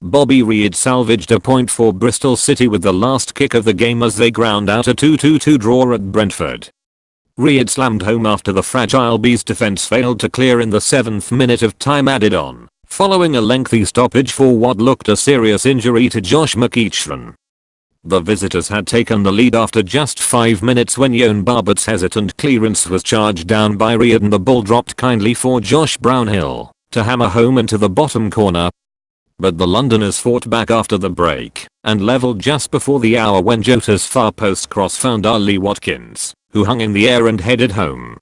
Bobby Reid salvaged a point for Bristol City with the last kick of the game as they ground out a 2-2 draw at Brentford. Reid slammed home after the fragile Bees defence failed to clear in the 7th minute of time added on, following a lengthy stoppage for what looked a serious injury to Josh McEachran. The visitors had taken the lead after just 5 minutes when Jon Barbert's hesitant clearance was charged down by Reid and the ball dropped kindly for Josh Brownhill to hammer home into the bottom corner. But the Londoners fought back after the break and levelled just before the hour when Jota's far post cross found Ollie Watkins, who hung in the air and headed home.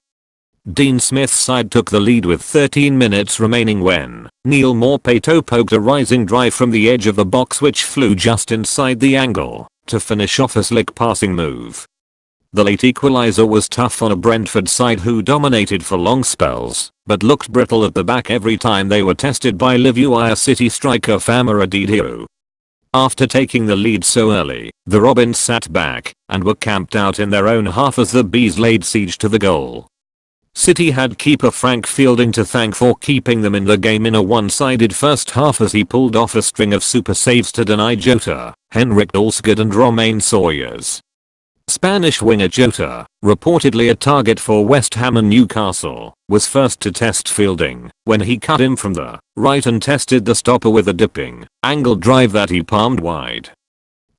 Dean Smith's side took the lead with 13 minutes remaining when Neil Morpato poked a rising drive from the edge of the box which flew just inside the angle to finish off a slick passing move. The late equaliser was tough on a Brentford side who dominated for long spells, but looked brittle at the back every time they were tested by Liverpool City striker Famara Diédhiou. After taking the lead so early, the Robins sat back and were camped out in their own half as the Bees laid siege to the goal. City had keeper Frank Fielding to thank for keeping them in the game in a one-sided first half as he pulled off a string of super saves to deny Jota, Henrik Dalsgaard and Romain Sawyers. Spanish winger Jota, reportedly a target for West Ham and Newcastle, was first to test Fielding when he cut him from the right and tested the stopper with a dipping, angled drive that he palmed wide.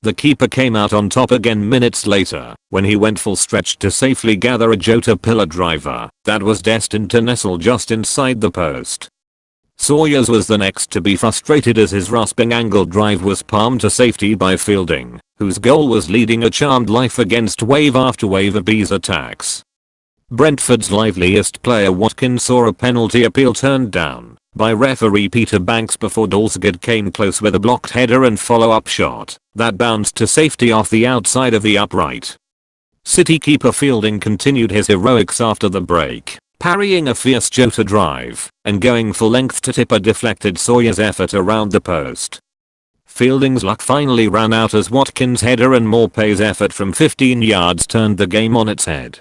The keeper came out on top again minutes later when he went full stretch to safely gather a Jota pillar driver that was destined to nestle just inside the post. Sawyers was the next to be frustrated as his rasping angled drive was palmed to safety by Fielding, whose goal was leading a charmed life against wave after wave of Bees attacks. Brentford's liveliest player Watkins saw a penalty appeal turned down by referee Peter Banks before Dalsgaard came close with a blocked header and follow-up shot that bounced to safety off the outside of the upright. City keeper Fielding continued his heroics after the break, parrying a fierce Jota drive and going full length to tip a deflected Sawyers effort around the post. Fielding's luck finally ran out as Watkins' header and Morpay's effort from 15 yards turned the game on its head.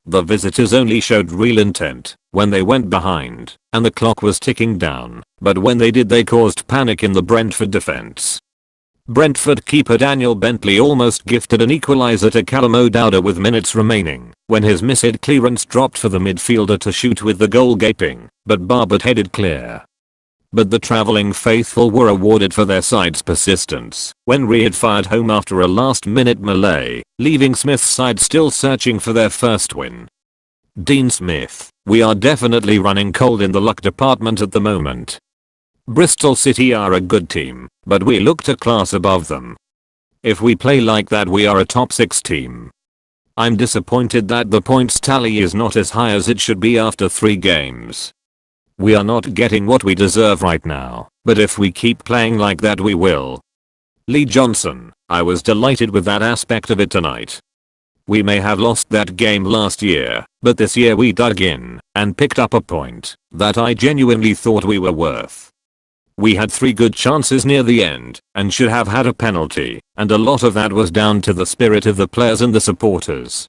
The visitors only showed real intent when they went behind and the clock was ticking down, but when they did they caused panic in the Brentford defence. Brentford keeper Daniel Bentley almost gifted an equaliser to Callum O'Dowda with minutes remaining when his missed clearance dropped for the midfielder to shoot with the goal gaping, but Barbert headed clear. But the travelling faithful were awarded for their side's persistence when Reid fired home after a last-minute melee, leaving Smith's side still searching for their first win. Dean Smith: "We are definitely running cold in the luck department at the moment. Bristol City are a good team, but we looked a class above them. If we play like that we are a top 6 team. I'm disappointed that the points tally is not as high as it should be after 3 games. We are not getting what we deserve right now, but if we keep playing like that we will." Lee Johnson: "I was delighted with that aspect of it tonight. We may have lost that game last year, but this year we dug in and picked up a point that I genuinely thought we were worth. We had 3 good chances near the end and should have had a penalty, and a lot of that was down to the spirit of the players and the supporters.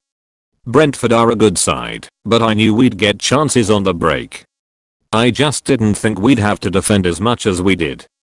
Brentford are a good side, but I knew we'd get chances on the break. I just didn't think we'd have to defend as much as we did.